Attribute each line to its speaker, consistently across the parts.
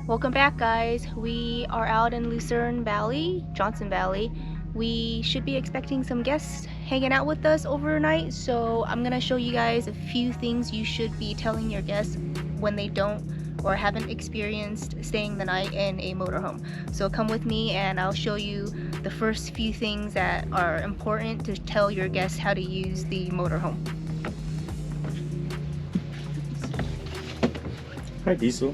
Speaker 1: Welcome back, guys. We are out in Lucerne Valley, Johnson Valley. We should be expecting some guests hanging out with us overnight, so I'm gonna show you guys a few things you should be telling your guests when they don't or haven't experienced staying the night in a motorhome. So come with me and I'll show you the first few things that are important to tell your guests how to use the motorhome.
Speaker 2: Hi, Diesel.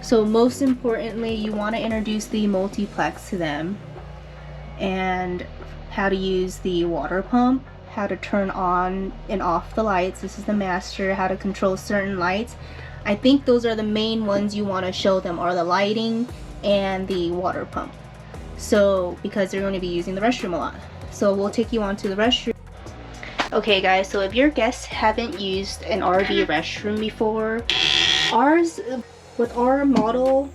Speaker 1: So most importantly, you want to introduce the multiplex to them and how to use the water pump, how to turn on and off the lights. This is the master, how to control certain lights. I think those are the main ones you want to show them, are the lighting and the water pump. So because they're going to be using the restroom a lot. So we'll take you on to the restroom. Okay guys, so if your guests haven't used an RV restroom before, with our model,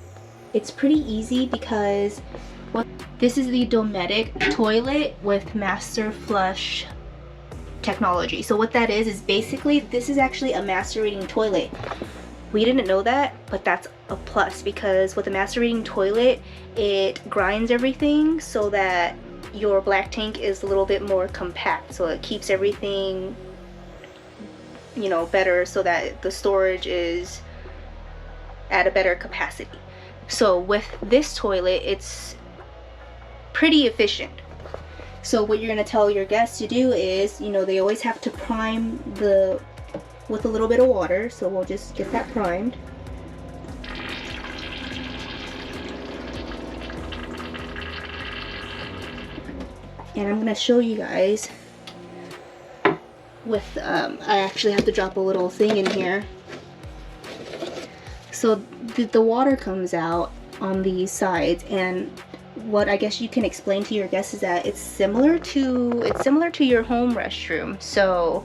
Speaker 1: it's pretty easy because this is the Dometic toilet with Masterflush technology. So what that is basically, this is actually a macerating toilet. We didn't know that, but that's a plus because with a macerating toilet, it grinds everything so that your black tank is a little bit more compact. So it keeps everything, you know, better so that the storage is at a better capacity. So with this toilet, it's pretty efficient. So what you're going to tell your guests to do is, you know, they always have to prime with a little bit of water. So we'll just get that primed. And I'm going to show you guys with, I actually have to drop a little thing in here. So the water comes out on these sides, and what I guess you can explain to your guests is that it's similar to your home restroom. So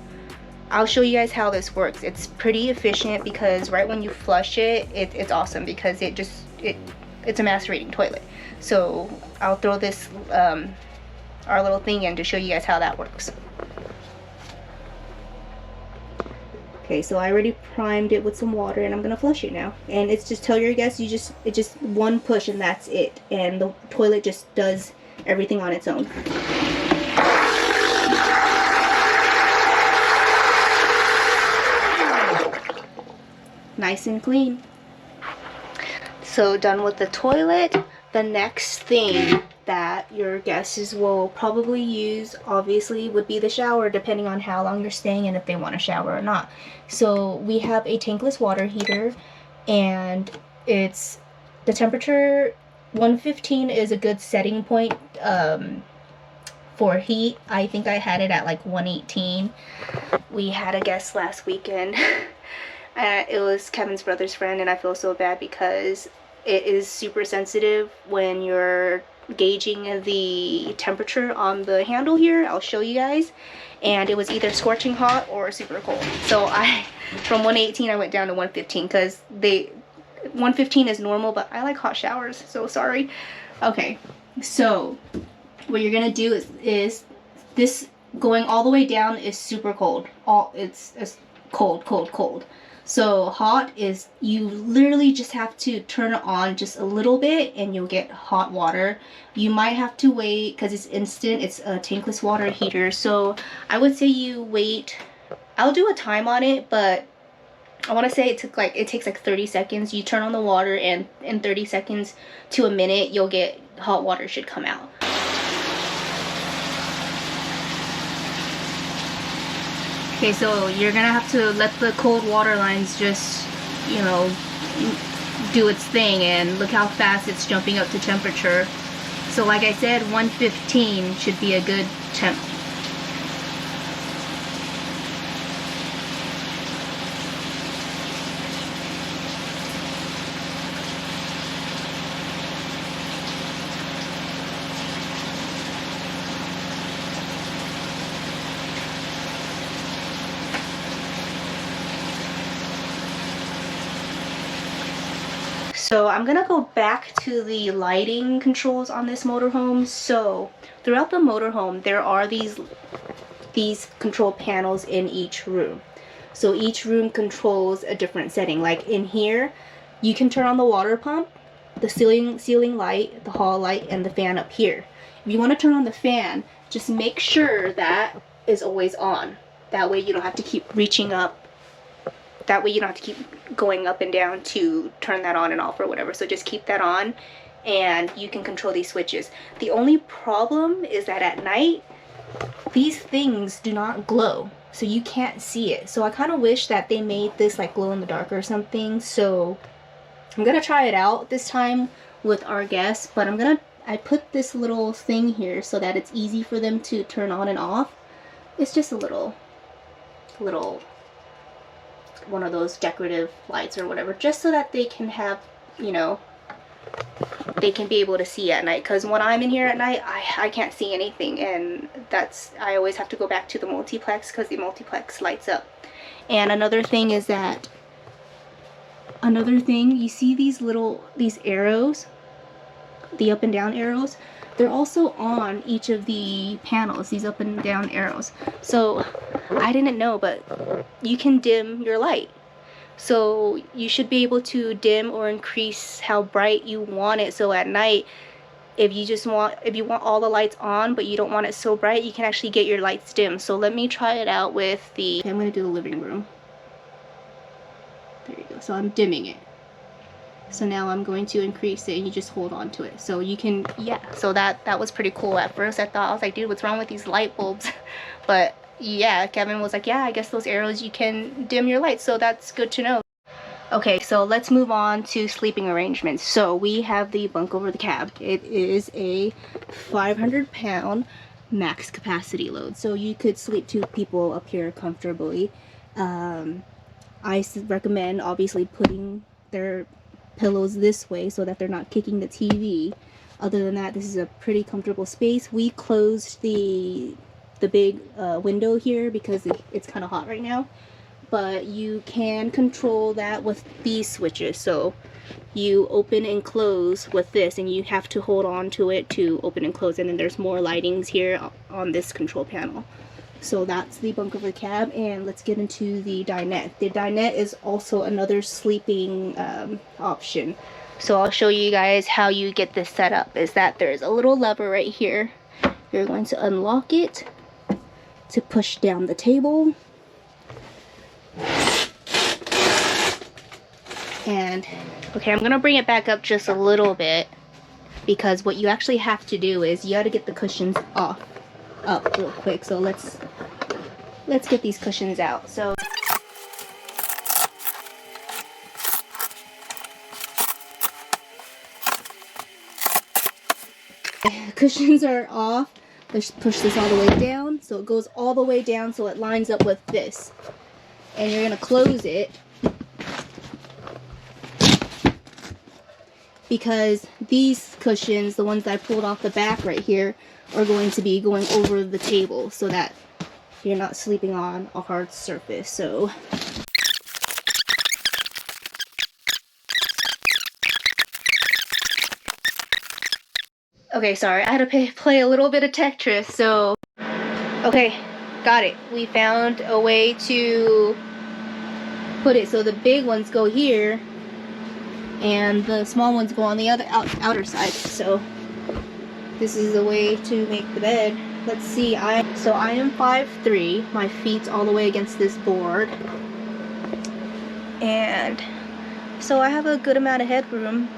Speaker 1: I'll show you guys how this works. It's pretty efficient because right when you flush it, it's awesome because it's a macerating toilet. So I'll throw this our little thing in to show you guys how that works. Okay, so I already primed it with some water and I'm gonna flush it now. And it's just, tell your guests, it's just one push and that's it. And the toilet just does everything on its own. Nice and clean. So done with the toilet. The next thing that your guests will probably use, obviously, would be the shower, depending on how long you're staying and if they want to shower or not. So we have a tankless water heater, and it's the temperature 115 is a good setting point for heat. I think I had it at like 118. We had a guest last weekend. It was Kevin's brother's friend, and I feel so bad because it is super sensitive when you're gauging the temperature on the handle here. I'll show you guys, and it was either scorching hot or super cold. So from 118 I went down to 115 because 115 is normal, but I like hot showers, so sorry. Okay, so what you're gonna do is this going all the way down is super cold. It's cold. So hot is, you literally just have to turn it on just a little bit and you'll get hot water. You might have to wait because it's instant. It's a tankless water heater. So I would say you wait. I'll do a time on it, but I want to say it takes like 30 seconds. You turn on the water and in 30 seconds to a minute, you'll get hot water should come out. Okay, so you're gonna have to let the cold water lines just, you know, do its thing, and look how fast it's jumping up to temperature. So like I said, 115 should be a good temp. So I'm gonna go back to the lighting controls on this motorhome. So throughout the motorhome, there are these control panels in each room. So each room controls a different setting. Like in here, you can turn on the water pump, the ceiling light, the hall light, and the fan up here. If you want to turn on the fan, just make sure that is always on. That way you don't have to keep reaching up. That way you don't have to keep going up and down to turn that on and off or whatever. So just keep that on and you can control these switches. The only problem is that at night, these things do not glow. So you can't see it. So I kind of wish that they made this like glow in the dark or something. So I'm going to try it out this time with our guests. But I put this little thing here so that it's easy for them to turn on and off. It's just a little one of those decorative lights or whatever, just so that they can have, you know, they can be able to see at night. Because when I'm in here at night, I can't see anything, and I always have to go back to the multiplex because the multiplex lights up. And another thing, you see these arrows, the up and down arrows, they're also on each of the panels, these up and down arrows. So I didn't know, but you can dim your light. So you should be able to dim or increase how bright you want it. So at night, if you want all the lights on but you don't want it so bright, you can actually get your lights dim. So let me try it out with the, okay, I'm going to do the living room. There you go. So I'm dimming it. So now I'm going to increase it and you just hold on to it. So you can, yeah, so that was pretty cool. At first I was like, dude, what's wrong with these light bulbs? But yeah, Kevin was like, yeah, I guess those arrows, you can dim your lights, so that's good to know. Okay, so let's move on to sleeping arrangements. So we have the bunk over the cab. It is a 500-pound max capacity load, so you could sleep 2 people up here comfortably. I recommend obviously putting their pillows this way so that they're not kicking the TV. Other than that, this is a pretty comfortable space. We closed the big window here because it's kind of hot right now, but you can control that with these switches. So you open and close with this, and you have to hold on to it to open and close, and then there's more lightings here on this control panel. So that's the bunk over the cab, and let's get into the dinette. The dinette is also another sleeping option. So I'll show you guys how you get this set up. Is that there's a little lever right here. You're going to unlock it to push down the table. And okay, I'm gonna bring it back up just a little bit, because what you actually have to do is you got to get the cushions up real quick. So let's get these cushions out. So cushions are off. Let's push this all the way down, so it goes all the way down so it lines up with this. And you're gonna close it because these cushions, the ones that I pulled off the back right here, are going to be going over the table so that you're not sleeping on a hard surface. So okay, sorry, I had to play a little bit of Tetris. So okay, got it. We found a way to put it so the big ones go here and the small ones go on the other outer side. So this is the way to make the bed. Let's see, I am 5'3", my feet's all the way against this board, and so I have a good amount of headroom.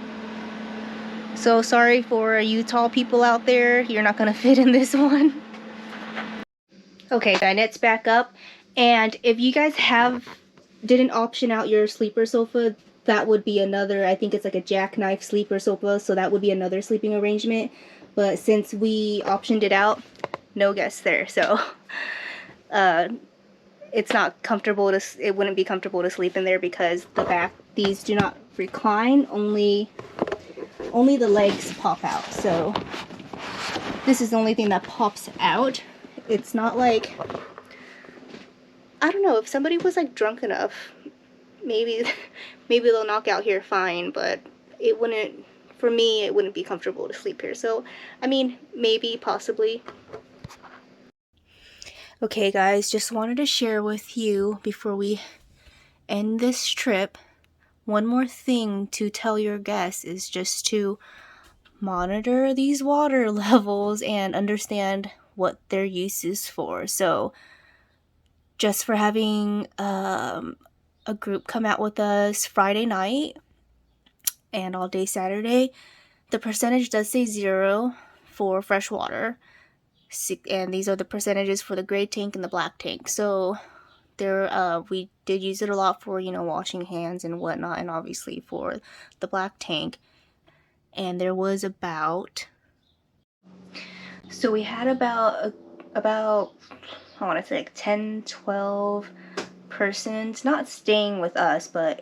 Speaker 1: So sorry for you tall people out there, you're not gonna fit in this one. Okay, dinette's back up, and if you guys didn't option out your sleeper sofa, that would be another, I think it's like a jackknife sleeper sofa, so that would be another sleeping arrangement. But since we optioned it out, no guests there, so it's not comfortable it wouldn't be comfortable to sleep in there because these do not recline, only the legs pop out. So this is the only thing that pops out. It's not like, I don't know, if somebody was like drunk enough, maybe they'll knock out here fine, but it wouldn't, for me, it wouldn't be comfortable to sleep here. So I mean, maybe, possibly. Okay guys, just wanted to share with you before we end this trip, one more thing to tell your guests is just to monitor these water levels and understand what their use is for. So just for having a group come out with us Friday night and all day Saturday, the percentage does say 0 for fresh water, and these are the percentages for the gray tank and the black tank. So there, we did use it a lot for, you know, washing hands and whatnot, and obviously for the black tank. And there was about, so we had about I want to say like 10, 12 persons not staying with us, but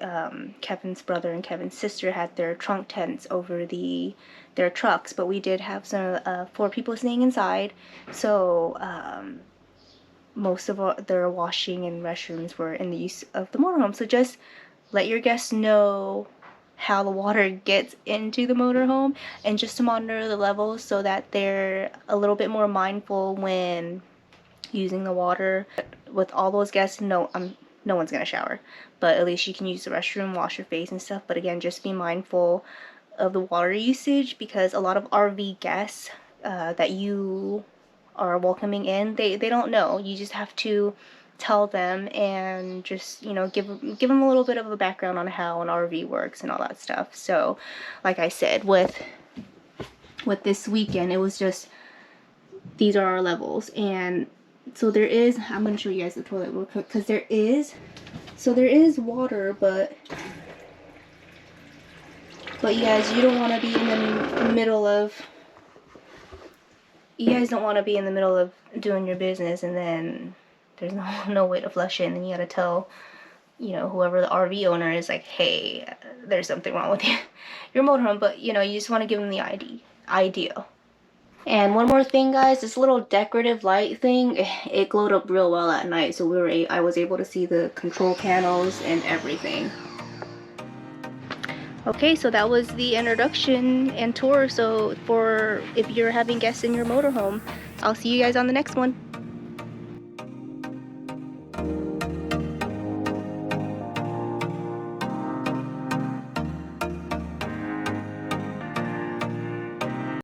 Speaker 1: Kevin's brother and Kevin's sister had their trunk tents over their trucks, but we did have some 4 people staying inside. So most of their washing and restrooms were in the use of the motorhome. So just let your guests know how the water gets into the motorhome, and just to monitor the levels so that they're a little bit more mindful when using the water. With all those guests, no one's gonna shower, but at least you can use the restroom, wash your face and stuff. But again, just be mindful of the water usage, because a lot of RV guests that you are welcoming in, they don't know. You just have to tell them and just, you know, give them a little bit of a background on how an RV works and all that stuff. So like I said, with this weekend, it was just, these are our levels. And so there is, I'm going to show you guys the toilet real quick, because there is water, but you guys, you don't want to be in the middle of, you guys don't want to be in the middle of doing your business and then there's no way to flush it, and then you gotta tell, you know, whoever the RV owner is, like, hey, there's something wrong with your motorhome. But you know, you just want to give them the idea. And one more thing guys, this little decorative light thing, it glowed up real well at night, so I was able to see the control panels and everything. Okay, so that was the introduction and tour. So if you're having guests in your motorhome, I'll see you guys on the next one.